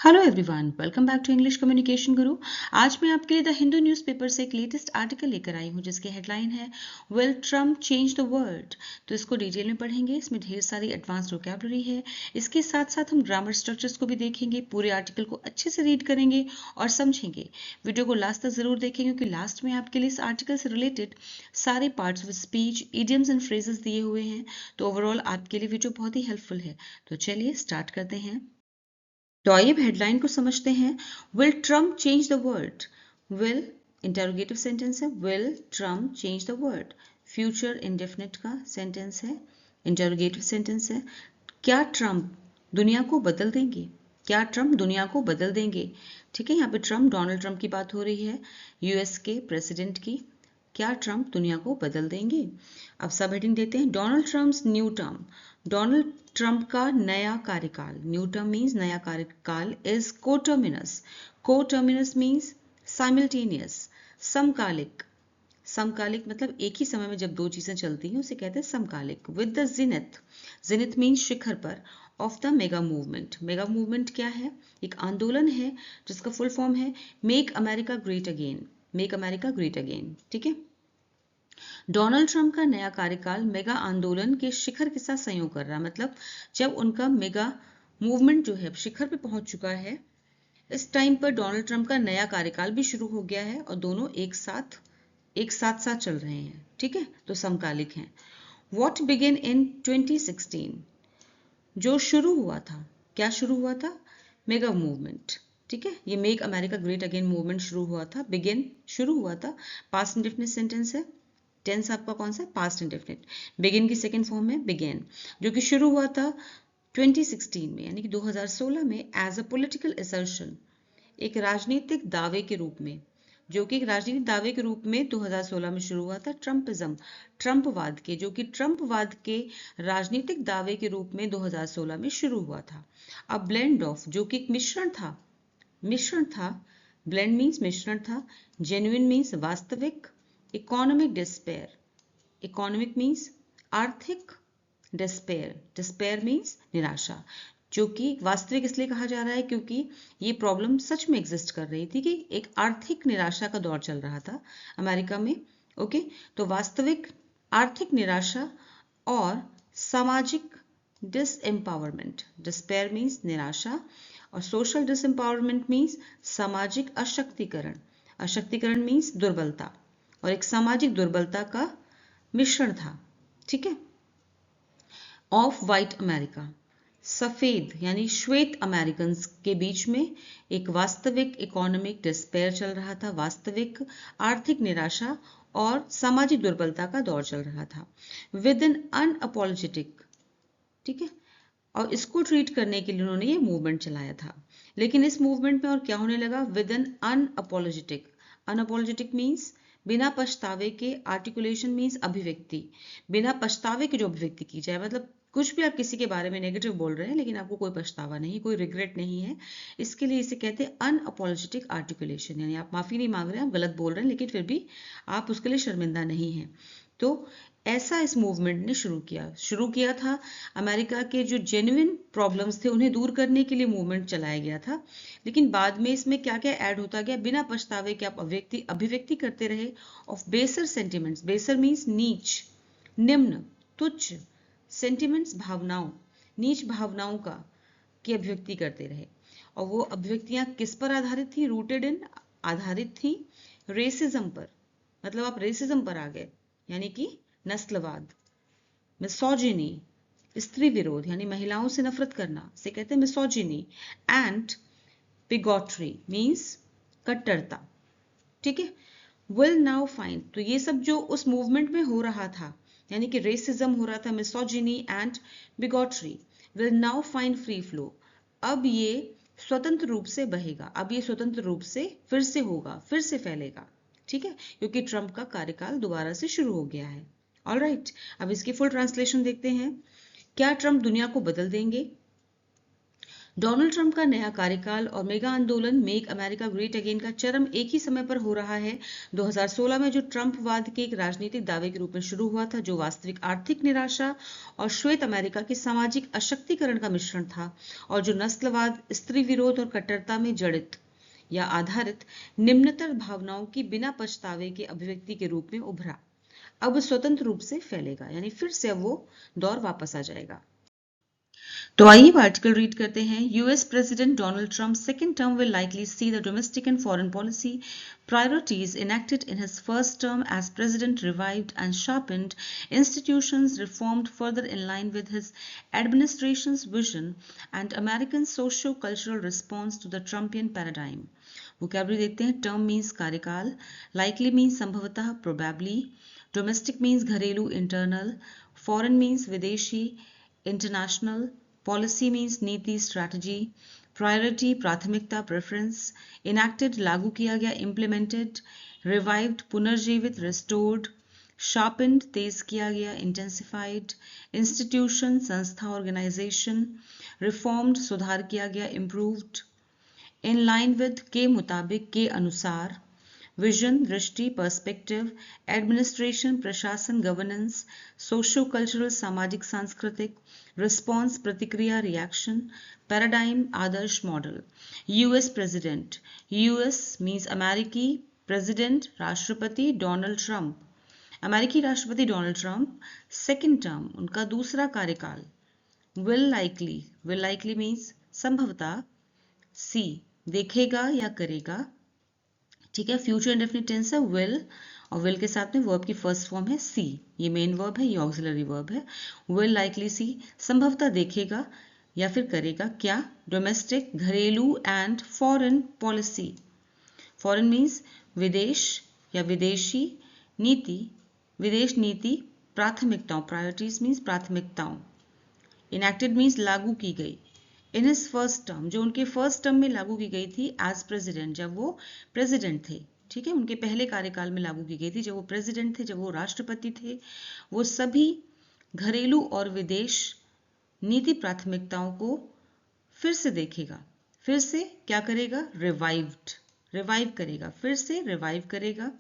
Hello everyone, welcome back to English communication guru. आज मैं आपके लिए द हिंदू न्यूज़पेपर से एक लेटेस्ट आर्टिकल लेकर आई हूँ जिसकी हेडलाइन है will Trump change the world. तो इसको डिटेल में पढ़ेंगे। इसमें ढेर सारी एडवांस वोकैबुलरी है। इसके साथ साथ हम ग्रामर स्ट्रक्चर्स को भी देखेंगे। पूरे आर्टिकल को अच्छे से रीड करेंगे और समझेंगे। वीडियो को लास्ट तक जरूर देखेंगे क्योंकि लास्ट में आपके लिए इस आर्टिकल से रिलेटेड सारे parts of speech, idioms and phrases दिए हुए हैं। तो ओवरऑल आपके लिए वीडियो बहुत ही हेल्पफुल है। तो चलिए स्टार्ट करते हैं। तो आइए हेडलाइन को समझते हैं। Will Trump change the world. Will interrogative sentence है। Will Trump change the world future indefinite का सेंटेंस है, इंटरोगेटिव सेंटेंस है। क्या ट्रम्प दुनिया को बदल देंगे? क्या ट्रम्प दुनिया को बदल देंगे? ठीक है, यहाँ पे ट्रम्प, डोनाल्ड ट्रम्प की बात हो रही है, यूएस के प्रेसिडेंट की। क्या ट्रम्प दुनिया को बदल देंगे? अब सब हेडिंग देते हैं। Donald Trump's new term. Donald Trump का नया कार्यकाल, न्यू टर्म मीन्स नया कार्यकाल, इज कोटर्मिनस। कोटर्मिनस मीन्स साइमल्टेनियस, समकालिक। समकालिक मतलब एक ही समय में जब दो चीजें चलती हैं उसे कहते हैं समकालिक। विद द जिनिथ, जिनिथ मीन्स शिखर पर, of the mega movement. Mega movement क्या है? एक आंदोलन है जिसका फुल फॉर्म है make America great again. Make America great again, ठीक है। डोनाल्ड ट्रंप का नया कार्यकाल मेगा आंदोलन के शिखर के साथ संयोग कर रहा है। मतलब जब उनका मेगा मूवमेंट जो है शिखर पे पहुंच चुका है, इस टाइम पर डोनाल्ड ट्रंप का नया कार्यकाल भी शुरू हो गया है और दोनों एक साथ चल रहे हैं, ठीक है। तो समकालिक हैं। व्हाट बिगिन इन 2016, जो शुरू हुआ था, क्या शुरू हुआ था? मेगा मूवमेंट, ठीक है। ये make America great again movement शुरू हुआ था, बिगिन शुरू हुआ था। पास्ट इंडेफिनिट सेंटेंस है। टेंस आपका कौन सा? Past indefinite. बिगिन की सेकंड फॉर्म में बिगेन, जो कि शुरू हुआ था 2016 में, यानी कि 2016 में, एज अ पॉलिटिकल असर्शन, एक राजनीतिक दावे के रूप में, जो कि एक राजनीतिक दावे के रूप में 2016 में शुरू हुआ था। ट्रम्पिज्म, ट्रम्पवाद के, जो कि ट्रम्पवाद के राजनीतिक दावे के रूप में 2016 में शुरू हुआ था। अब ब्लेंड ऑफ, जो कि एक मिश्रण था। ब्लेंड मीन्स मिश्रण था। जेन्युइन मीन्स वास्तविक। इकोनॉमिक डिस्पेयर, इकोनॉमिक मीन्स आर्थिक। डिस्पेयर, डिस्पेयर मीन्स निराशा, जो कि वास्तविक इसलिए कहा जा रहा है क्योंकि ये प्रॉब्लम सच में एग्जिस्ट कर रही थी कि एक आर्थिक निराशा का दौर चल रहा था अमेरिका में। ओके, तो वास्तविक, आर्थिक निराशा और सामाजिक डिसएम्पावरमेंट। डिस्पेयर मीन्स निराशा और सोशल डिसएम्पावरमेंट मीन्स सामाजिक अशक्तिकरण। अशक्तिकरण मीन्स दुर्बलता, और एक सामाजिक दुर्बलता का मिश्रण था, ठीक है। ऑफ वाइट अमेरिका, सफेद यानी श्वेत अमेरिकन के बीच में एक वास्तविक इकोनॉमिक डिस्पेयर चल रहा था, वास्तविक आर्थिक निराशा और सामाजिक दुर्बलता का दौर चल रहा था। विद इन अनअपोलोजेटिक, ठीक है। और इसको ट्रीट करने के लिए उन्होंने ये मूवमेंट चलाया था। लेकिन इस मूवमेंट में और क्या होने लगा? With in unapologetic. Unapologetic means बिना पछतावे के, आर्टिकुलेशन मीन्स अभिव्यक्ति, बिना पछतावे के जो अभिव्यक्ति की जाए। मतलब कुछ भी आप किसी के बारे में नेगेटिव बोल रहे हैं लेकिन आपको कोई पछतावा नहीं, कोई रिग्रेट नहीं है, इसके लिए इसे कहते हैं अनअपोलोजेटिक आर्टिकुलेशन। यानी आप माफी नहीं मांग रहे हैं, आप गलत बोल रहे हैं लेकिन फिर भी आप उसके लिए शर्मिंदा नहीं हैं। तो ऐसा इस मूवमेंट ने शुरू किया था। अमेरिका के जो जेन्युइन प्रॉब्लम्स थे उन्हें दूर करने के लिए मूवमेंट चलाया गया था। लेकिन बाद में इसमें क्या क्या ऐड होता गया? बिना पछतावे के आप अभिव्यक्ति करते रहे ऑफ बेसर सेंटिमेंट्स। बेसर मीन्स नीच, निम्न, तुच्छ। सेंटिमेंट्स भावनाओं, नीच भावनाओं का की अभिव्यक्ति करते रहे। और वो अभिव्यक्तियां किस पर आधारित थी? रूटेड इन, आधारित थी रेसिज्म पर। मतलब आप रेसिज्म पर आ गए, यानी कि नस्लवाद। मिसोजिनी, स्त्री विरोध यानी महिलाओं से नफरत करना, से कहते हैं मिसोजिनी। एंड बिगॉटरी मीन्स कट्टरता, ठीक है। विल नाउ फाइंड, तो ये सब जो उस मूवमेंट में हो रहा था, यानी कि रेसिज्म हो रहा था, misogyny and bigotry, will now find free flow, अब ये स्वतंत्र रूप से बहेगा, अब ये स्वतंत्र रूप से फिर से होगा, फिर से फैलेगा, ठीक है, क्योंकि ट्रंप का कार्यकाल दोबारा से शुरू हो गया है। ऑलराइट, अब इसकी फुल ट्रांसलेशन देखते हैं। क्या ट्रंप दुनिया को बदल देंगे? डोनाल्ड ट्रंप का नया कार्यकाल और मेगा आंदोलन मेक अमेरिका ग्रेट अगेन का चरम एक ही समय पर हो रहा है। 2016 में जो ट्रंपवाद के एक राजनीतिक दावे के रूप में शुरू हुआ था, जो वास्तविक आर्थिक निराशा और श्वेत अमेरिका के सामाजिक अशक्तिकरण का मिश्रण था, और जो नस्लवाद, स्त्री विरोध और कट्टरता में जड़ित या आधारित निम्नतर भावनाओं की बिना पछतावे के अभिव्यक्ति के रूप में उभरा, अब स्वतंत्र रूप से फैलेगा, यानी फिर से अब वो दौर वापस आ जाएगा। तो आइए आर्टिकल रीड करते हैं। US president Donald Trump second term will likely see the domestic and foreign policy priorities enacted in his first term as president revived and sharpened, institutions reformed further in line with his administration's vision and American socio-cultural response to the Trumpian paradigm. vocabulary देखते हैं। term means कार्यकाल, likely means संभवतः probably, domestic means घरेलू internal, foreign means विदेशी international, policy means नीति strategy, priority प्राथमिकता preference, enacted लागू किया गया इम्प्लीमेंटेड, रिवाइव्ड पुनर्जीवित रिस्टोर्ड, शार्पेंड तेज किया गया इंटेंसिफाइड, इंस्टीट्यूशन संस्था ऑर्गेनाइजेशन, रिफॉर्म्ड सुधार किया गया इम्प्रूव्ड, इन लाइन विद के मुताबिक के अनुसार, विजन दृष्टि पर्सपेक्टिव, एडमिनिस्ट्रेशन प्रशासन गवर्नेंस, सोशो कल्चरल सामाजिक सांस्कृतिक, रिस्पॉन्स प्रतिक्रिया रिएक्शन, पैराडाइम आदर्श model. US president, US means अमेरिकी, प्रेसिडेंट राष्ट्रपति डोनाल्ड ट्रंप, अमेरिकी राष्ट्रपति डोनाल्ड ट्रंप, सेकेंड टर्म उनका दूसरा कार्यकाल, विल लाइकली मीन्स संभवतः, सी देखेगा या करेगा, ठीक है। फ्यूचर इंडेफिनिट टेंस है विल, और विल के साथ में वर्ब की फर्स्ट फॉर्म है सी, ये मेन वर्ब है, ये ऑक्सिलरी वर्ब है। विल लाइकली सी संभवतः देखेगा या फिर करेगा क्या, डोमेस्टिक घरेलू and foreign policy, foreign means विदेश या विदेशी नीति, विदेश नीति प्राथमिकताओं, प्रायोरिटीज मीन्स प्राथमिकताओं, इनैक्टेड मीन्स लागू की गई, इन हिज फर्स्ट टर्म जो उनके फर्स्ट टर्म में लागू की गई थी, एज प्रेसिडेंट जब वो प्रेसिडेंट थे, ठीक है, उनके पहले कार्यकाल में लागू की गई थी, जब वो प्रेसिडेंट थे, जब वो राष्ट्रपति थे, वो सभी घरेलू और विदेश नीति प्राथमिकताओं को फिर से देखेगा, फिर से क्या करेगा, रिवाइव करेगा, फिर से रिवाइव करेगा,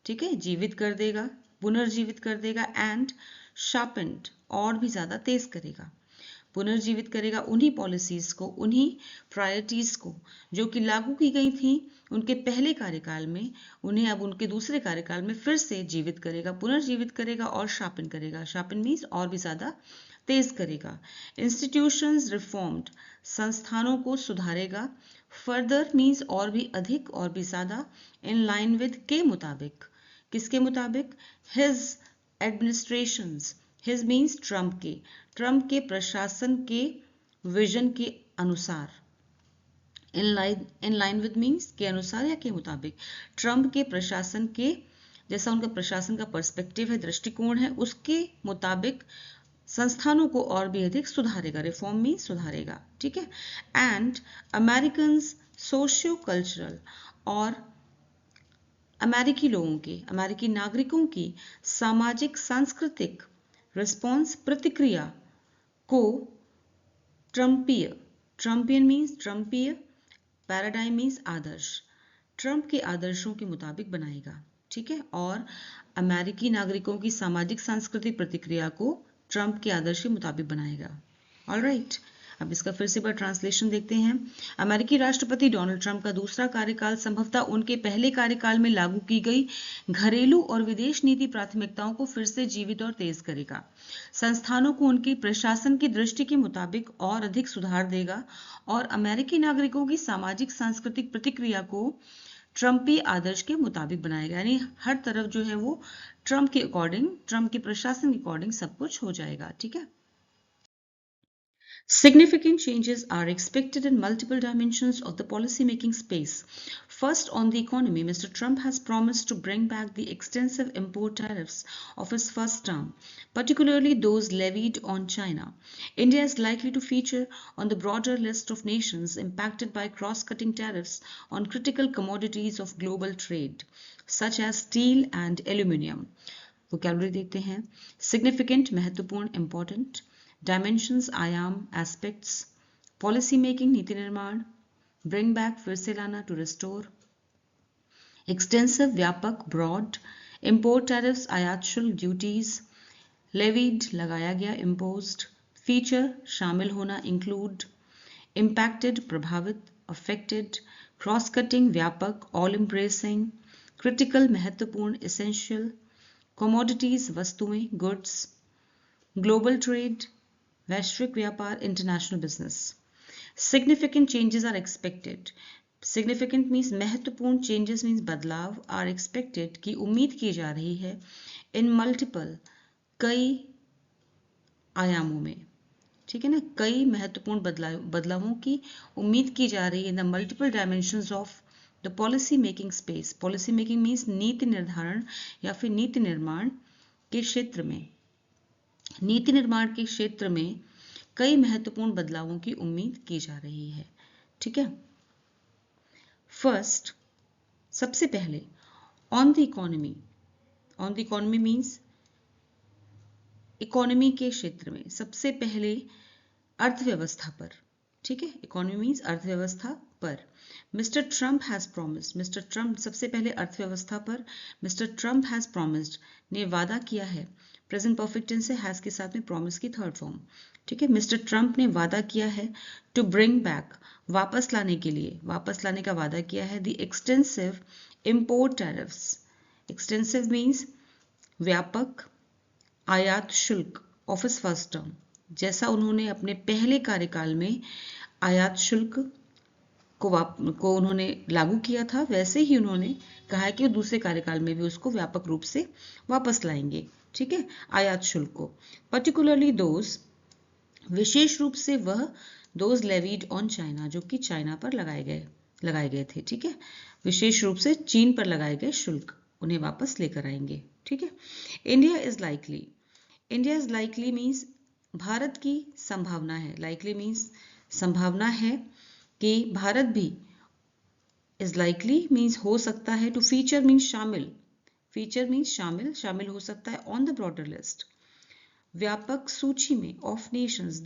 ठीक है, जीवित कर देगा, पुनर्जीवित कर देगा, एंड शार्पेंड और भी ज्यादा तेज करेगा, पुनर्जीवित करेगा उन्हीं पॉलिसीज को, उन्हीं प्रायोरिटीज को जो कि लागू की गई थी उनके पहले कार्यकाल में, उन्हें अब उनके दूसरे कार्यकाल में फिर से जीवित करेगा, पुनर्जीवित करेगा और शार्पन करेगा, शार्पन मीन्स और भी ज्यादा तेज करेगा। इंस्टीट्यूशंस रिफॉर्म्ड संस्थानों को सुधारेगा, फर्दर मीन्स और भी अधिक और भी ज्यादा, इन लाइन विद के मुताबिक, किसके मुताबिक, his administrations, his means Trump के प्रशासन के विजन के अनुसार, इन लाइन विद मीन्स के अनुसार या के मुताबिक, ट्रंप के प्रशासन के जैसा उनका प्रशासन का पर्सपेक्टिव है, दृष्टिकोण है, उसके मुताबिक संस्थानों को और भी अधिक सुधारेगा, रिफॉर्म मीन्स सुधारेगा, ठीक है। एंड अमेरिकन सोशियो कल्चरल, और अमेरिकी लोगों के, अमेरिकी नागरिकों की सामाजिक सांस्कृतिक रिस्पॉन्स प्रतिक्रिया को ट्रंपियन मीन्स ट्रंपीय, पैराडाइम मीन्स आदर्श, ट्रंप के आदर्शों के मुताबिक बनाएगा, ठीक है, और अमेरिकी नागरिकों की सामाजिक सांस्कृतिक प्रतिक्रिया को ट्रंप के आदर्श के मुताबिक बनाएगा। ऑलराइट, अब इसका फिर से बार ट्रांसलेशन देखते हैं। अमेरिकी राष्ट्रपति डोनाल्ड ट्रंप का दूसरा कार्यकाल संभवतः उनके पहले कार्यकाल में लागू की गई घरेलू और विदेश नीति प्राथमिकताओं को फिर से जीवित और तेज करेगा, संस्थानों को उनकी प्रशासन की दृष्टि के मुताबिक और अधिक सुधार देगा, और अमेरिकी नागरिकों की सामाजिक सांस्कृतिक प्रतिक्रिया को ट्रंपी आदर्श के मुताबिक बनाएगा, यानी हर तरफ जो है वो ट्रंप के अकॉर्डिंग, ट्रंप के प्रशासन के अकॉर्डिंग सब कुछ हो जाएगा, ठीक है। Significant changes are expected in multiple dimensions of the policy-making space. First, on the economy, Mr. Trump has promised to bring back the extensive import tariffs of his first term, particularly those levied on China. India is likely to feature on the broader list of nations impacted by cross-cutting tariffs on critical commodities of global trade, such as steel and aluminium. Vocabulary देखते हैं। Significant महत्वपूर्ण, important, dimensions आयाम, aspects, policy making नीति निर्माण, bring back फिर से लाना to restore, extensive व्यापक ब्रॉड, इम्पोर्ट टैरिफ्स आयात शुल्क ड्यूटीज, लेविड लगाया गया इम्पोज्ड, फीचर शामिल होना इंक्लूड, इम्पैक्टेड प्रभावित अफेक्टेड, क्रॉस कटिंग व्यापक ऑल एम्ब्रेसिंग, क्रिटिकल महत्वपूर्ण एसेंशियल, कमोडिटीज वस्तुएं गुड्स, ग्लोबल ट्रेड वैश्विक व्यापार international business. Significant changes are expected. Significant means महत्वपूर्ण, changes means बदलाव, are expected की उम्मीद की जा रही है, in multiple कई आयामों में, ठीक है ना, कई महत्वपूर्ण बदलावों की उम्मीद की जा रही है, in the multiple dimensions of the policy making space. Policy making means नीति निर्धारण या फिर नीति निर्माण के क्षेत्र में, नीति निर्माण के क्षेत्र में कई महत्वपूर्ण बदलावों की उम्मीद की जा रही है. ठीक है. फर्स्ट, सबसे पहले on the economy. On the economy means economy के क्षेत्र में, सबसे पहले अर्थव्यवस्था पर. ठीक है, इकोनॉमी मीन्स अर्थव्यवस्था पर. Mister Trump has promised, mister Trump सबसे पहले अर्थव्यवस्था पर, मिस्टर ट्रंप हैज प्रॉमिस्ड ने वादा किया है. प्रेजेंट परफेक्ट टेंस से हैज के साथ में प्रॉमिस की थर्ड फॉर्म. ठीक है, मिस्टर ट्रंप ने वादा किया है टू ब्रिंग बैक वापस लाने के लिए, वापस लाने का वादा किया है, the extensive import tariffs. Extensive means व्यापक आयात शुल्क ऑफ हिज फर्स्ट टर्म. जैसा उन्होंने अपने पहले कार्यकाल में आयात शुल्क को उन्होंने लागू किया था, वैसे ही उन्होंने कहा है कि वो दूसरे कार्यकाल में भी उसको व्यापक रूप से वापस लाएंगे. ठीक है, आयात शुल्क को. पर्टिकुलरली दोज, विशेष रूप से वह दोज लेवीड ऑन चाइना, जो कि चाइना पर लगाए गए थे. ठीक है, विशेष रूप से चीन पर लगाए गए शुल्क उन्हें वापस लेकर आएंगे. ठीक है. India is likely, India is likely means Bharat की संभावना है. लाइकली मीन्स संभावना है कि भारत भी, इज लाइकली मीन्स हो सकता है, टू फीचर मीन्स शामिल, फीचर मीन्स शामिल, शामिल हो सकता है, ऑन द ब्रॉडर लिस्ट व्यापक सूची में, ऑफ नेशंस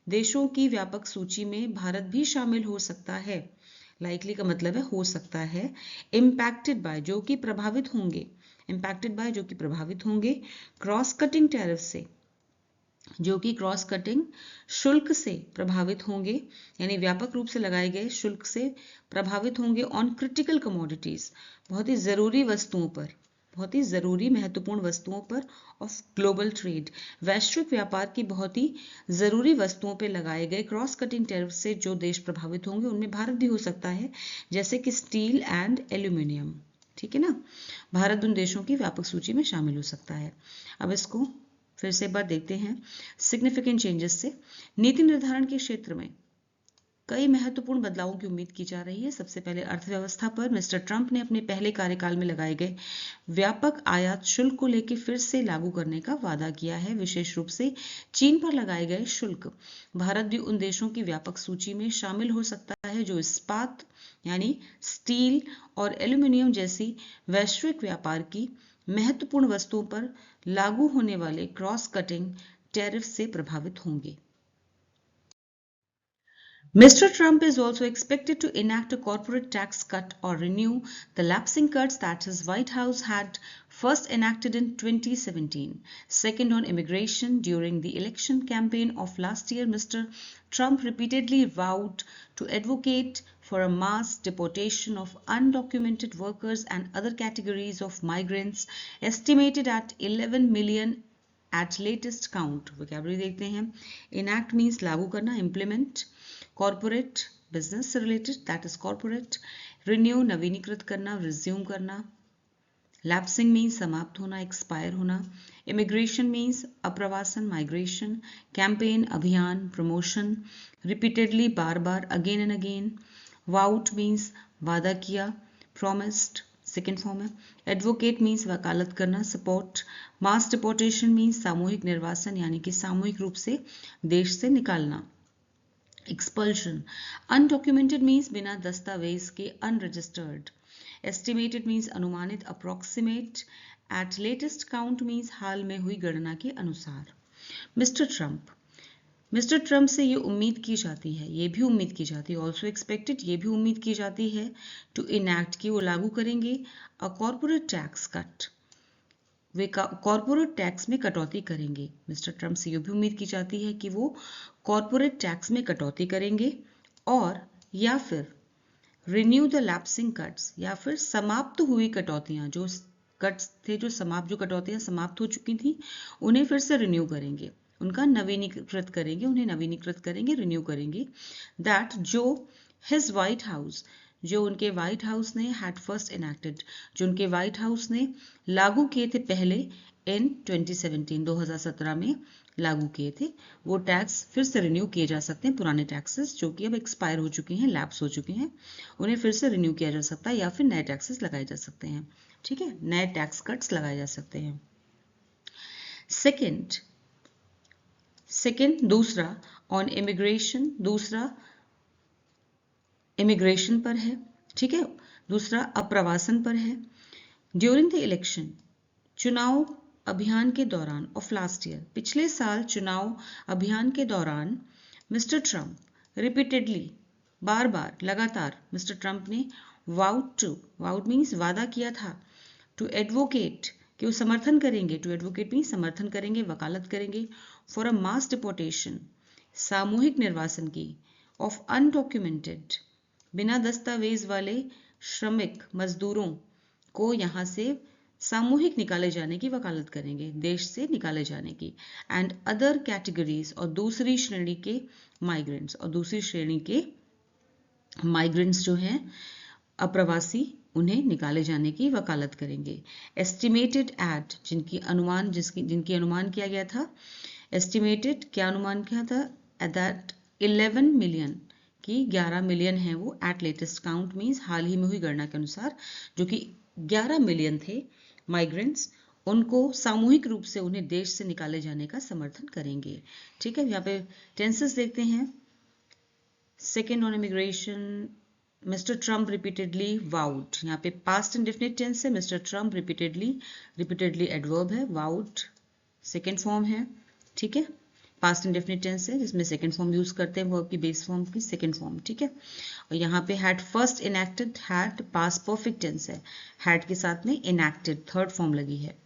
देशों की व्यापक सूची में भारत भी शामिल हो सकता है. लाइकली का मतलब है हो सकता है. इम्पैक्टेड बाय जो कि प्रभावित होंगे, इम्पैक्टेड बाय जो कि प्रभावित होंगे, क्रॉस कटिंग टैरिफ से जो कि क्रॉस कटिंग शुल्क से प्रभावित होंगे, यानी व्यापक रूप से लगाए गए शुल्क से प्रभावित होंगे, ऑन क्रिटिकल कमोडिटीज बहुत ही जरूरी वस्तुओं पर, बहुत ही जरूरी महत्वपूर्ण वस्तुओं पर, ऑफ ग्लोबल ट्रेड वैश्विक व्यापार की बहुत ही जरूरी वस्तुओं पर लगाए गए क्रॉस कटिंग टैरिफ से जो देश प्रभावित होंगे उनमें भारत भी हो सकता है, जैसे कि स्टील एंड एल्यूमिनियम. ठीक है ना, भारत उन देशों की व्यापक सूची में शामिल हो सकता है. अब इसको फिर से एक बार देखते हैं. सिग्निफिकेंट चेंजेस से नीति निर्धारण के क्षेत्र में कई महत्वपूर्ण बदलावों की उम्मीद की जा रही है. सबसे पहले अर्थव्यवस्था पर मिस्टर ट्रंप ने अपने पहले कार्यकाल में लगाए गए व्यापक आयात शुल्क को लेकर फिर से लागू करने का वादा किया है. विशेष रूप से चीन पर लगाए गए शुल्क, भारत भी उन देशों की व्यापक सूची में शामिल हो सकता है जो इस्पात यानी स्टील और एल्यूमिनियम जैसी वैश्विक व्यापार की महत्वपूर्ण वस्तुओं पर लागू होने वाले क्रॉस कटिंग टैरिफ से प्रभावित होंगे. Mr. Trump is also expected to enact a corporate tax cut or renew the lapsing cuts that his White House had first enacted in 2017. Second, on immigration, during the election campaign of last year, Mr. Trump repeatedly vowed to advocate for a mass deportation of undocumented workers and other categories of migrants, estimated at 11 million at latest count. Vocabulary देखते हैं. Enact means लागू करना, implement. Corporate business से related, that is corporate. Renew नवीनीकृत करना, resume करना. Lapsing means समाप्त होना, एक्सपायर होना. इमिग्रेशन मीन्स अप्रवासन, माइग्रेशन. कैंपेन अभियान, प्रमोशन. रिपीटेडली बार बार, again and again. Vowed means वादा किया, प्रॉमिस्ड सेकेंड फॉर्म है. एडवोकेट मीन्स वकालत करना, सपोर्ट. मास डिपोर्टेशन मीन्स सामूहिक निर्वासन यानी कि सामूहिक रूप से देश से निकालना. Expulsion. Undocumented means बिना दस्तावेज के, unregistered. Estimated means अनुमानित, approximate. At latest count means हाल में हुई गणना के अनुसार. Mr. Trump. मिस्टर ट्रम्प से ये उम्मीद की जाती है, ये भी उम्मीद की जाती है, ऑल्सो एक्सपेक्टेड, ये भी उम्मीद की जाती है, टू इनैक्ट, कि वो लागू करेंगे a corporate tax cut, way corporate tax में कटौती करेंगे। मिस्टर ट्रम्प से ये भी उम्मीद की जाती है कि वो कॉर्पोरेट टैक्स में कटौती करेंगे, और या फिर रिन्यू द लैप्सिंग कट्स, या फिर समाप्त हुई कटौतियां, जो कट्स थे, जो कटौतियां समाप्त हो चुकी थी, उन्हें फिर से रिन्यू करेंगे, उनका नवीनीकृत करेंगे, उन्हें नवीनीकृत करेंगे, रिन्यू करेंगे। दैट जो हिज वाइट हाउस, जो उनके व्हाइट हाउस ने हैड फर्स्ट इनैक्टेड, जो उनके व्हाइट हाउस ने लागू किए थे पहले इन 2017 में लागू किए थे, वो टैक्स फिर से रिन्यू किए जा सकते हैं। पुराने टैक्सेस जो कि अब एक्सपायर हो चुके हैं, लैप्स हो चुके हैं, उन्हें फिर से रिन्यू किया जा सकता है, या फिर नए टैक्सेस लगाए जा सकते हैं। ठीक है, नए टैक्स कट्स लगाए जा सकते हैं। सेकेंड दूसरा ऑन इमिग्रेशन, दूसरा इमिग्रेशन पर है। ठीक है, दूसरा अप्रवासन पर है। ड्यूरिंग द इलेक्शन, चुनाव अभियान के दौरान ऑफ लास्ट ईयर, पिछले साल चुनाव अभियान के दौरान मिस्टर ट्रंप रिपीटेडली, बार बार लगातार मिस्टर ट्रंप ने वाउड मीन्स वादा किया था, टू एडवोकेट, कि वो समर्थन करेंगे, टू एडवोकेट मीन्स समर्थन करेंगे, वकालत करेंगे, फॉर अ मास डिपोर्टेशन, सामूहिक निर्वासन की, ऑफ अनडॉक्यूमेंटेड, बिना दस्तावेज वाले श्रमिक मजदूरों को यहाँ से सामूहिक निकाले जाने की वकालत करेंगे, देश से निकाले जाने की, एंड अदर कैटेगरीज, और दूसरी श्रेणी के माइग्रेंट्स, और दूसरी श्रेणी के माइग्रेंट्स जो हैं अप्रवासी, उन्हें निकाले जाने की वकालत करेंगे। एस्टिमेटेड एट, जिनकी अनुमान किया गया था, एस्टिमेटेड क्या अनुमान किया था, एट दैट 11 मिलियन, की 11 मिलियन है वो, एट लेटेस्ट काउंट मीन्स हाल ही में हुई गणना के अनुसार, जो कि 11 मिलियन थे माइग्रेंट्स, उनको सामूहिक रूप से उन्हें देश से निकाले जाने का समर्थन करेंगे। ठीक है, यहाँ पे टेंसेस देखते हैं। Second on immigration, mister Trump repeatedly vowed, यहाँ पे पास्ट इंडेफिनिट टेंस है, मिस्टर ट्रम्प रिपीटेडली एडवर्ब है, वाउड सेकेंड फॉर्म है। ठीक है, पास्ट इंडेफिनिट टेंस है जिसमें सेकेंड फॉर्म यूज करते हैं, वर्ब की बेस फॉर्म की सेकेंड फॉर्म। ठीक है, और यहाँ पे had first enacted, had past perfect tense है, हैड के साथ में इनैक्टेड थर्ड फॉर्म लगी है।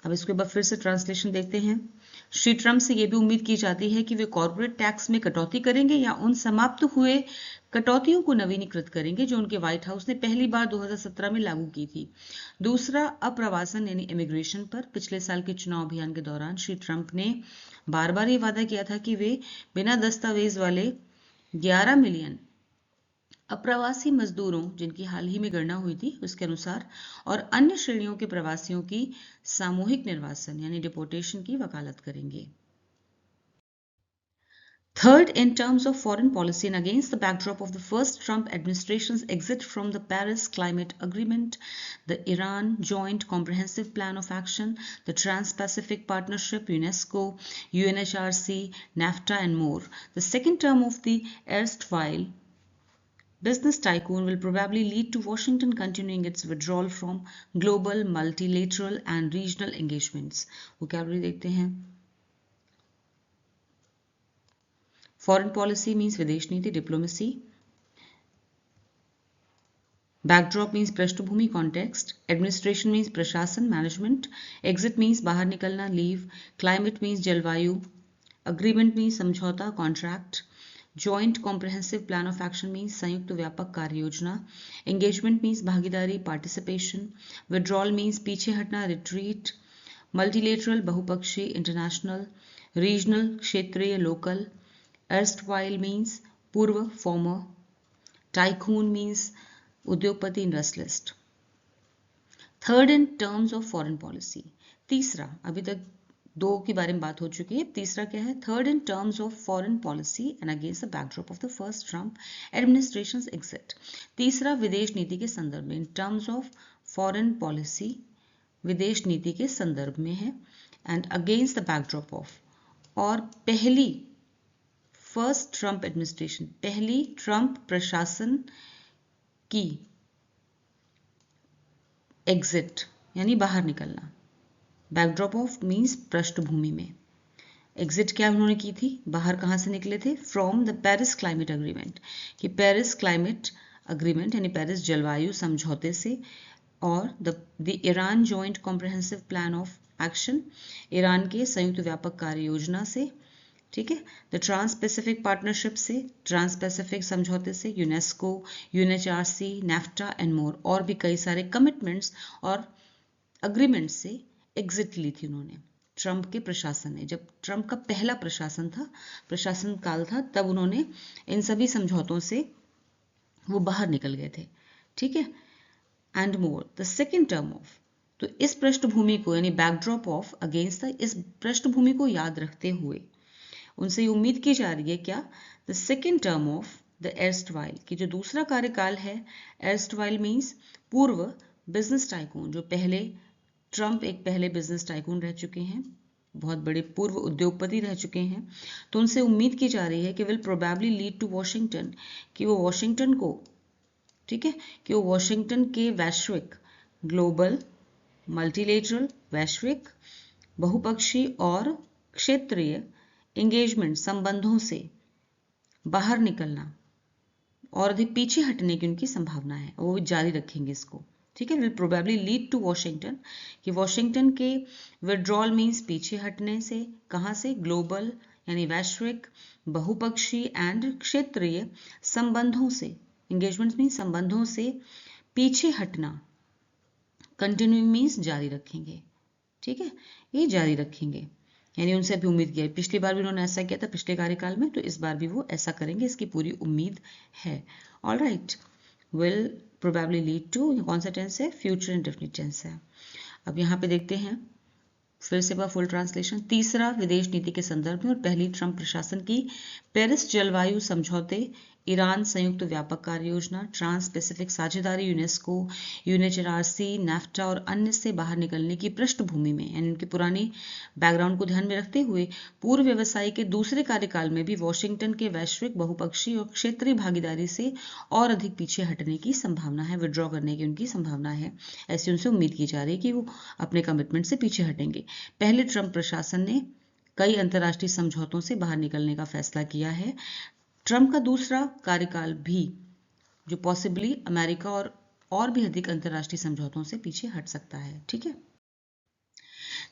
अब इसके बाद फिर से ट्रांसलेशन देखते हैं। श्री ट्रम्प से यह भी उम्मीद की जाती है कि वे कॉर्पोरेट टैक्स में कटौती करेंगे, या उन समाप्त हुए कटौतियों को नवीनीकृत करेंगे जो उनके व्हाइट हाउस ने पहली बार 2017 में लागू की थी। दूसरा, अप्रवासन यानी इमिग्रेशन पर पिछले साल के चुनाव अभियान के दौरान श्री ट्रम्प ने बार बार ये वादा किया था कि वे बिना दस्तावेज वाले 11 मिलियन अप्रवासी मजदूरों, जिनकी हाल ही में गणना हुई थी उसके अनुसार, और अन्य श्रेणियों के प्रवासियों की सामूहिक निर्वासन यानी डिपोर्टेशन की वकालत करेंगे। Third, in terms of foreign policy and against the backdrop of the first Trump administration's exit from the Paris Climate Agreement, the Iran Joint Comprehensive Plan of Action, the Trans-Pacific Partnership, UNESCO, UNHRC, NAFTA and more, the second term of the erstwhile business tycoon will probably lead to Washington continuing its withdrawal from global, multilateral and regional engagements. Vocabulary देखते हैं। Foreign policy means विदेश नीति, diplomacy. Backdrop means पृष्ठभूमि, context. Administration means प्रशासन, management. Exit means बाहर निकलना, leave. Climate means जलवायु. Agreement means समझौता, contract. Joint comprehensive plan of action means संयुक्त व्यापक कार्य योजना। एंगेजमेंट मीन्स भागीदारी, पार्टिसिपेशन। विड्रॉल मीन्स पीछे हटना, रिट्रीट। मल्टीलेटरल बहुपक्षीय, इंटरनेशनल। रीजनल क्षेत्रीय, लोकल। एर्स्टवाइल मीन्स पूर्व, फॉर्मर। टाइकून मीन्स उद्योगपति, industrialist. Third, in terms of foreign policy, तीसरा, अभी तक दो के बारे में बात हो चुकी है, तीसरा क्या है, third, in terms of foreign policy and against the backdrop of the first Trump administrations exit, तीसरा विदेश नीति के संदर्भ में, in terms of foreign policy विदेश नीति के संदर्भ में है, and against the backdrop of, और पहली फर्स्ट ट्रम्प एडमिनिस्ट्रेशन, पहली ट्रम्प प्रशासन की एग्जिट यानी बाहर निकलना, बैकड्रॉप ऑफ मीन्स पृष्ठभूमि में, एग्जिट क्या उन्होंने की थी, बाहर कहाँ से निकले थे, from the Paris climate agreement, कि पेरिस क्लाइमेट अग्रीमेंट यानी पेरिस जलवायु समझौते से, और the Iran joint comprehensive plan of action, Iran के संयुक्त व्यापक कार्य योजना से, ठीक है, द ट्रांस पैसिफिक पार्टनरशिप से, ट्रांस पैसिफिक समझौते से, UNESCO, UNHRC, NEFTA and more, और भी कई सारे कमिटमेंट्स और अग्रीमेंट से एग्जिट ली थी उन्होंने। ट्रंप के प्रशासन ने, जब ट्रंप का पहला प्रशासन काल था, तब उन्होंने इन सभी समझौतों से वो बाहर निकल गए थे, ठीक है। And more the second term of, तो इस पृष्ठभूमि को यानी बैकड्रॉप ऑफ अगेंस्ट द, इस पृष्ठभूमि को याद रखते हुए उनसे ये उम्मीद की जा रही है क्या, the second term of the erstwhile, कि जो दूसरा कार्यकाल है, एर्स्टवाइल मीन्स पूर्व बिजनेस टाइकून, जो पहले ट्रंप एक पहले बिजनेस टाइकून रह चुके हैं, बहुत बड़े पूर्व उद्योगपति रह चुके हैं, तो उनसे उम्मीद की जा रही है कि will probably lead to Washington, कि वो वॉशिंगटन को, ठीक है, कि वो वॉशिंगटन के वैश्विक, ग्लोबल, मल्टीलेटरल, वैश्विक, बहुपक्षीय और क्षेत्रीय एंगेजमेंट, संबंधों से बाहर निकलना और अधिक पीछे हटने की उनकी संभावना है, वो जारी रखेंगे इसको, ठीक है। Will probably lead to Washington, कि वॉशिंगटन के विड्रॉल मीन्स पीछे हटने से, कहाँ से, ग्लोबल यानी वैश्विक, बहुपक्षीय एंड क्षेत्रीय संबंधों से, एंगेजमेंट मीन्स संबंधों से पीछे हटना, कंटिन्यू मीन्स जारी रखेंगे, ठीक है, ये जारी रखेंगे, यानी उनसे अभी उम्मीद किया, पिछली बार भी उन्होंने ऐसा किया था पिछले कार्यकाल में, तो इस बार भी वो ऐसा करेंगे, इसकी पूरी उम्मीद है। All right, will probably lead to, कौन सा टेंस है, फ्यूचर इंडेफिनिट टेंस है। अब यहाँ पे देखते हैं फिर से फुल ट्रांसलेशन। तीसरा, विदेश नीति के संदर्भ में और पहली ट्रंप प्रशासन की पेरिस जलवायु समझौते, ईरान संयुक्त व्यापक कार्य योजना, ट्रांस पैसिफिक साझेदारी, यूनेस्को, यूएनएचआरसी, नेफ्टा और अन्य से बाहर निकलने की पृष्ठभूमि में, यानी उनकी पुरानी बैकग्राउंड को ध्यान में रखते हुए पूर्व व्यवसायी के दूसरे कार्यकाल में भी वॉशिंगटन के वैश्विक, बहुपक्षीय और क्षेत्रीय भागीदारी से और अधिक पीछे हटने की संभावना है, विड्रॉ करने की उनकी संभावना है। ऐसी उनसे उम्मीद की जा रही है कि वो अपने कमिटमेंट से पीछे हटेंगे। पहले ट्रंप प्रशासन ने कई अंतर्राष्ट्रीय समझौतों से बाहर निकलने का फैसला किया है। ट्रंप का दूसरा कार्यकाल भी जो पॉसिबली अमेरिका और भी अधिक अंतर्राष्ट्रीय समझौतों से पीछे हट सकता है, ठीक है।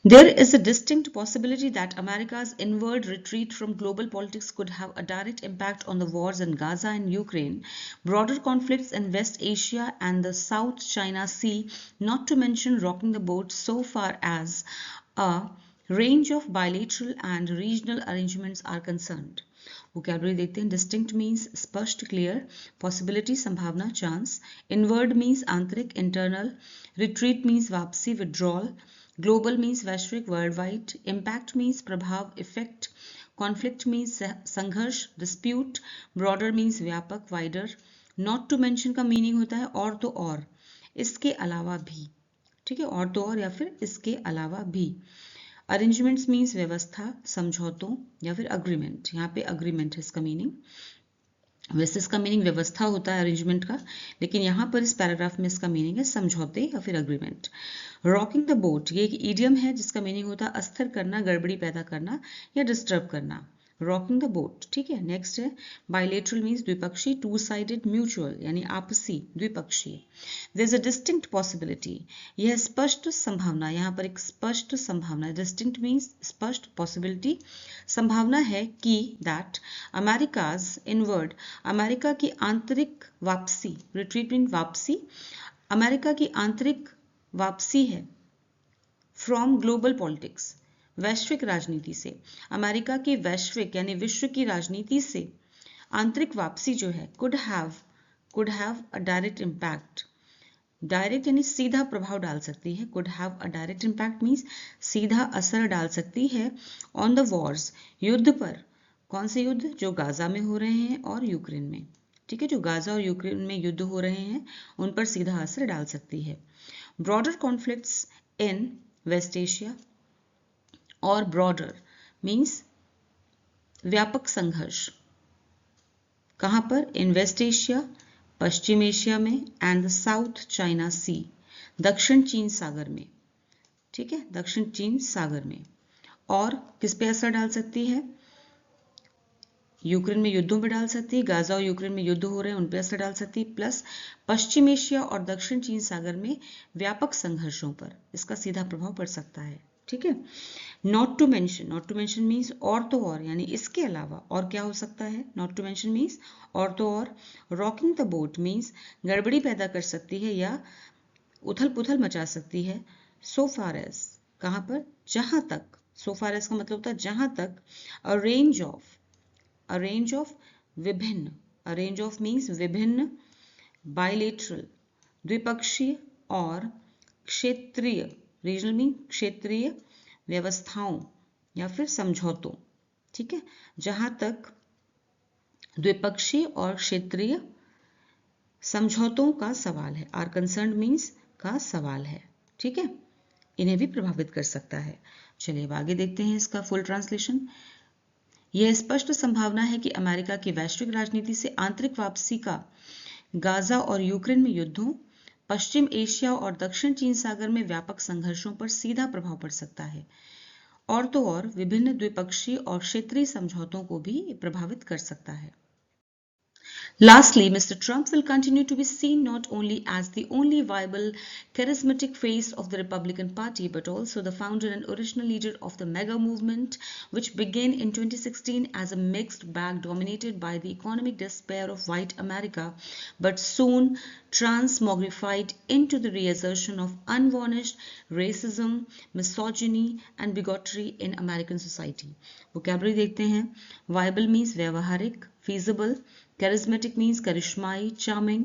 There is a distinct possibility that America's inward retreat from global politics could have a direct impact on the wars in Gaza and Ukraine, broader conflicts in West Asia and the South China Sea, not to mention rocking the boat so far as a range of bilateral and regional arrangements are concerned. Vocabulary देखते हैं। Distinct means स्पष्ट, clear, possibility संभावना, chance, inward means आंतरिक, internal, retreat means वापसी, withdrawal, global means वैश्विक, worldwide, impact means प्रभाव, effect, conflict means संघर्ष, dispute, broader means व्यापक, wider, not to mention का meaning होता है और तो और, इसके अलावा भी, ठीक है, और तो और या फिर इसके अलावा भी। अरेंजमेंट्स मीन्स व्यवस्था, समझौतों या फिर अग्रीमेंट, यहाँ पे अग्रीमेंट है इसका मीनिंग, वैसे इसका मीनिंग व्यवस्था होता है अरेंजमेंट का, लेकिन यहाँ पर इस पैराग्राफ में इसका मीनिंग है समझौते या फिर अग्रीमेंट। रॉकिंग द बोट, ये एक ईडियम है जिसका मीनिंग होता है अस्थिर करना, गड़बड़ी पैदा करना या डिस्टर्ब करना, रॉकिंग द बोट, ठीक है। नेक्स्ट है बायलेटरल मीन्स द्विपक्षीय, टू साइडेड, म्यूचुअल यानी आपसी, द्विपक्षीय। There is a distinct possibility, यह स्पष्ट संभावना, यहाँ पर एक स्पष्ट संभावना, डिस्टिंक्ट मीन्स स्पष्ट, पॉसिबिलिटी संभावना है कि दैट अमेरिकाज इनवर्ड, अमेरिका की आंतरिक वापसी, रिट्रीट मीन वापसी, अमेरिका की आंतरिक वापसी है फ्रॉम ग्लोबल पॉलिटिक्स, वैश्विक राजनीति से, अमेरिका की वैश्विक यानी विश्व की राजनीति से आंतरिक वापसी जो है could have a direct impact, direct यानी सीधा प्रभाव डाल सकती है, could have a direct impact means सीधा असर डाल सकती है on the wars, युद्ध पर, कौन से युद्ध, जो गाजा में हो रहे हैं और यूक्रेन में, ठीक है, जो गाजा और यूक्रेन में युद्ध हो रहे हैं उन पर सीधा असर डाल सकती है। Broader conflicts in West Asia, और ब्रॉडर मीन्स व्यापक संघर्ष, कहां पर, इन वेस्ट एशिया, पश्चिम एशिया में, and the South China Sea, दक्षिण चीन सागर में, ठीक है, दक्षिण चीन सागर में, और किस पे असर डाल सकती है? यूक्रेन में युद्धों पर डाल सकती है, गाजा और यूक्रेन में युद्ध हो रहे हैं उन पर असर डाल सकती है, प्लस पश्चिम एशिया और दक्षिण चीन सागर में व्यापक संघर्षों पर इसका सीधा प्रभाव पड़ सकता है। ठीक है। नॉट टू मेंशन मीन्स और तो और, यानी इसके अलावा और क्या हो सकता है? नॉट टू मेंशन मीन्स और तो और। रॉकिंग द बोट मीन्स गड़बड़ी पैदा कर सकती है या उथल पुथल मचा सकती है। सो फार एज, कहां पर? जहां तक। सो फार एज का मतलब होता है जहां तक। अ रेंज ऑफ विभिन्न, अ रेंज ऑफ मीन्स विभिन्न, बायलेटरल द्विपक्षीय और क्षेत्रीय, रीजनल मीन क्षेत्रीय व्यवस्थाओं या फिर समझौतों। ठीक है। जहां तक द्विपक्षीय और क्षेत्रीय समझौतों का सवाल है, आर कंसर्न मीन्स का सवाल है। ठीक है। इन्हें भी प्रभावित कर सकता है। चलिए अब आगे देखते हैं इसका फुल ट्रांसलेशन। यह स्पष्ट संभावना है कि अमेरिका की वैश्विक राजनीति से आंतरिक वापसी का गाजा और यूक्रेन में युद्धों, पश्चिम एशिया और दक्षिण चीन सागर में व्यापक संघर्षों पर सीधा प्रभाव पड़ सकता है और तो और विभिन्न द्विपक्षीय और क्षेत्रीय समझौतों को भी प्रभावित कर सकता है। Lastly, Mr. Trump will continue to be seen not only as the only viable, charismatic face of the Republican Party, but also the founder and original leader of the MAGA movement, which began in 2016 as a mixed bag dominated by the economic despair of white America, but soon transmogrified into the reassertion of unvarnished racism, misogyny, and bigotry in American society. Vocabulary देखते हैं. Viable means व्यवहारिक, feasible, charismatic means करिश्माई, charming,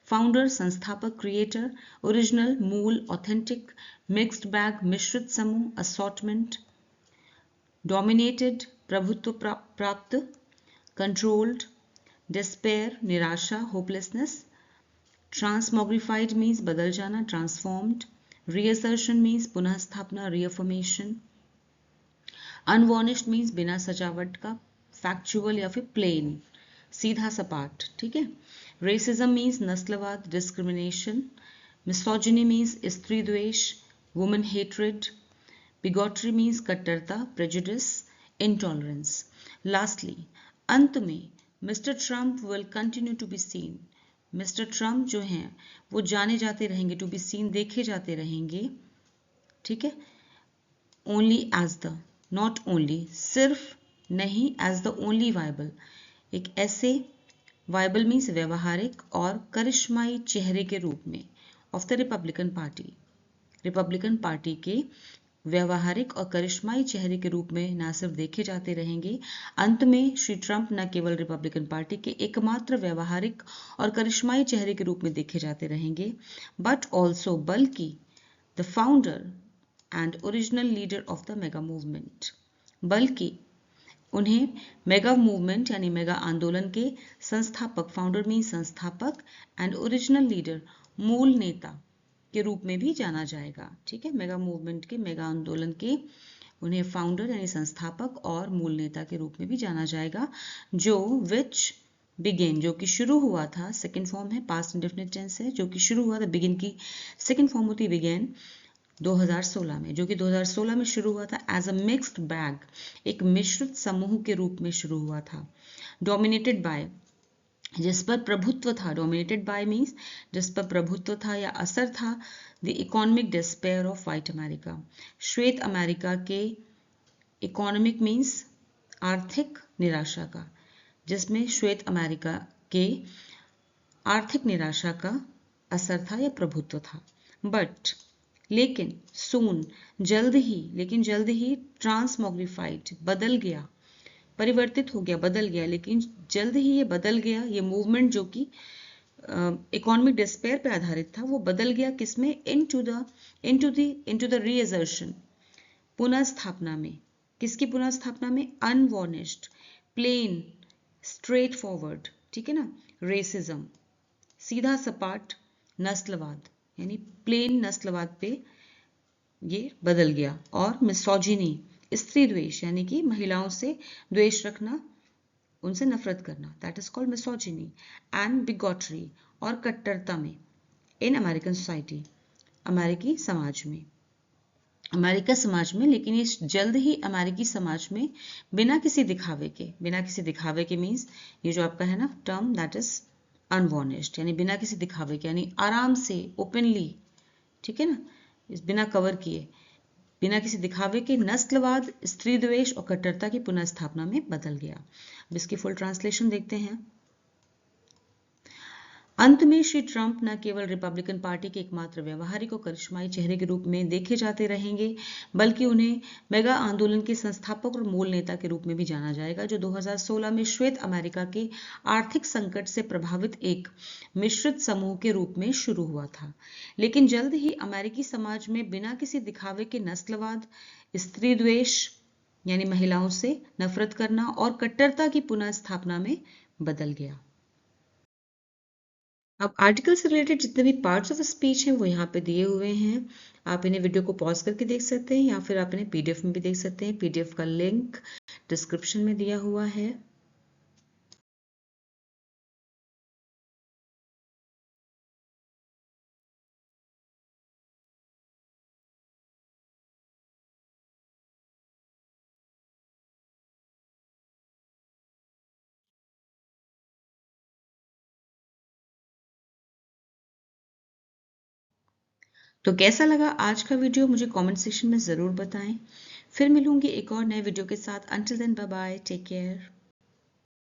founder संस्थापक, creator, original मूल, authentic, mixed bag मिश्रित समूह, assortment, dominated प्रभुत्व प्राप्त, controlled, despair निराशा, hopelessness, transmogrified means बदल जाना, transformed, reassertion means पुनः स्थापना, reaffirmation, unvarnished means बिना सजावट का, factual या फिर plain सीधा सपाट। ठीक है। रेसिज्म मीन्स नस्लवाद, डिस्क्रिमिनेशन, मिसोजिनी मीन्स स्त्री द्वेष, वुमेन हेट्रेड, बिगोट्री मीन्स कट्टरता, प्रेजुडिस, इंटॉलरेंस। लास्टली, अंत में, Mr Trump will continue to be seen, Mr Trump जो हैं वो जाने जाते रहेंगे, टू बी सीन देखे जाते रहेंगे। ठीक है। Only as the, not only सिर्फ नहीं, एज द ओनली वायबल, एक ऐसे वायबल मीन्स व्यवहारिक और करिश्माई चेहरे के रूप में ऑफ द रिपब्लिकन पार्टी के व्यवहारिक और करिश्माई चेहरे के रूप में न सिर्फ देखे जाते रहेंगे, अंत में श्री ट्रंप न केवल रिपब्लिकन पार्टी के एकमात्र व्यवहारिक और करिश्माई चेहरे के रूप में देखे जाते रहेंगे, बट ऑल्सो बल्कि the founder and original leader of the mega movement, बल्कि उन्हें मेगा मूवमेंट यानी मेगा आंदोलन के संस्थापक, फाउंडर मीन संस्थापक, एंड ओरिजिनल लीडर मूल नेता के रूप में भी जाना जाएगा। ठीक है। मेगा मूवमेंट के, मेगा आंदोलन के उन्हें फाउंडर यानी संस्थापक और मूल नेता के रूप में भी जाना जाएगा, जो विच बिगेन, जो कि शुरू हुआ था, सेकेंड फॉर्म है, पास्ट इंडेफिनिट टेंस है, जो कि शुरू हुआ था, बिगिन की सेकेंड फॉर्म होती है बिगेन, 2016 में, जो कि 2016 में शुरू हुआ था एज अ मिक्स्ड बैग, एक मिश्रित समूह के रूप में शुरू हुआ था। डोमिनेटेड बाय, जिस पर प्रभुत्व था, डोमिनेटेड बाय मीन्स जिस पर प्रभुत्व था या असर था, the economic despair of white America, श्वेत अमेरिका के, इकोनॉमिक मीन्स आर्थिक निराशा का, जिसमें श्वेत अमेरिका के आर्थिक निराशा का असर था या प्रभुत्व था। बट लेकिन सून, जल्द ही ट्रांसमोग्रिफाइड, बदल गया, परिवर्तित हो गया, बदल गया, लेकिन जल्द ही ये बदल गया, ये मूवमेंट जो कि इकोनॉमिक डिस्पेयर पे आधारित था, वो बदल गया किसमें? इनटू द रीअसर्शन, पुनः स्थापना में। किसकी पुनः स्थापना में? अनवार्निश्ड, प्लेन, स्ट्रेट फॉरवर्ड, ठीक है ना, रेसिज्म, सीधा सपाट नस्लवाद, यानी प्लेन नस्लवाद पे ये बदल गया, और मिसोजिनी, स्त्री द्वेष, यानी कि महिलाओं से द्वेष रखना, उनसे नफरत करना, that is called misogyny, and bigotry, और कट्टरता में, इन अमेरिकन सोसाइटी, अमेरिकी समाज में। अमेरिका समाज में, लेकिन ये जल्द ही अमेरिकी समाज में बिना किसी दिखावे के मीन्स ये जो आपका है ना टर्म दैट इज अनवार्निश्ड, यानी बिना किसी दिखावे के, यानी आराम से ओपनली, ठीक है ना, इस बिना कवर किए, बिना किसी दिखावे के नस्लवाद, स्त्री द्वेष और कट्टरता की पुनः स्थापना में बदल गया। अब इसकी फुल ट्रांसलेशन देखते हैं। अंत में श्री ट्रंप न केवल रिपब्लिकन पार्टी के एकमात्र व्यवहारिक और करिश्माई चेहरे के रूप में देखे जाते रहेंगे, बल्कि उन्हें मेगा आंदोलन के संस्थापक और मूल नेता के रूप में भी जाना जाएगा, जो 2016 में श्वेत अमेरिका के आर्थिक संकट से प्रभावित एक मिश्रित समूह के रूप में शुरू हुआ था, लेकिन जल्द ही अमेरिकी समाज में बिना किसी दिखावे के नस्लवाद, स्त्री द्वेष यानी महिलाओं से नफरत करना और कट्टरता की पुनः स्थापना में बदल गया। अब आर्टिकल से रिलेटेड जितने भी पार्ट्स ऑफ स्पीच हैं वो यहाँ पे दिए हुए हैं। आप इन्हें वीडियो को पॉज करके देख सकते हैं या फिर आप इन्हें पीडीएफ में भी देख सकते हैं। पीडीएफ का लिंक डिस्क्रिप्शन में दिया हुआ है। तो कैसा लगा आज का वीडियो, मुझे कमेंट सेक्शन में ज़रूर बताएं। फिर मिलूंगी एक और नए वीडियो के साथ। Until then bye bye, take care.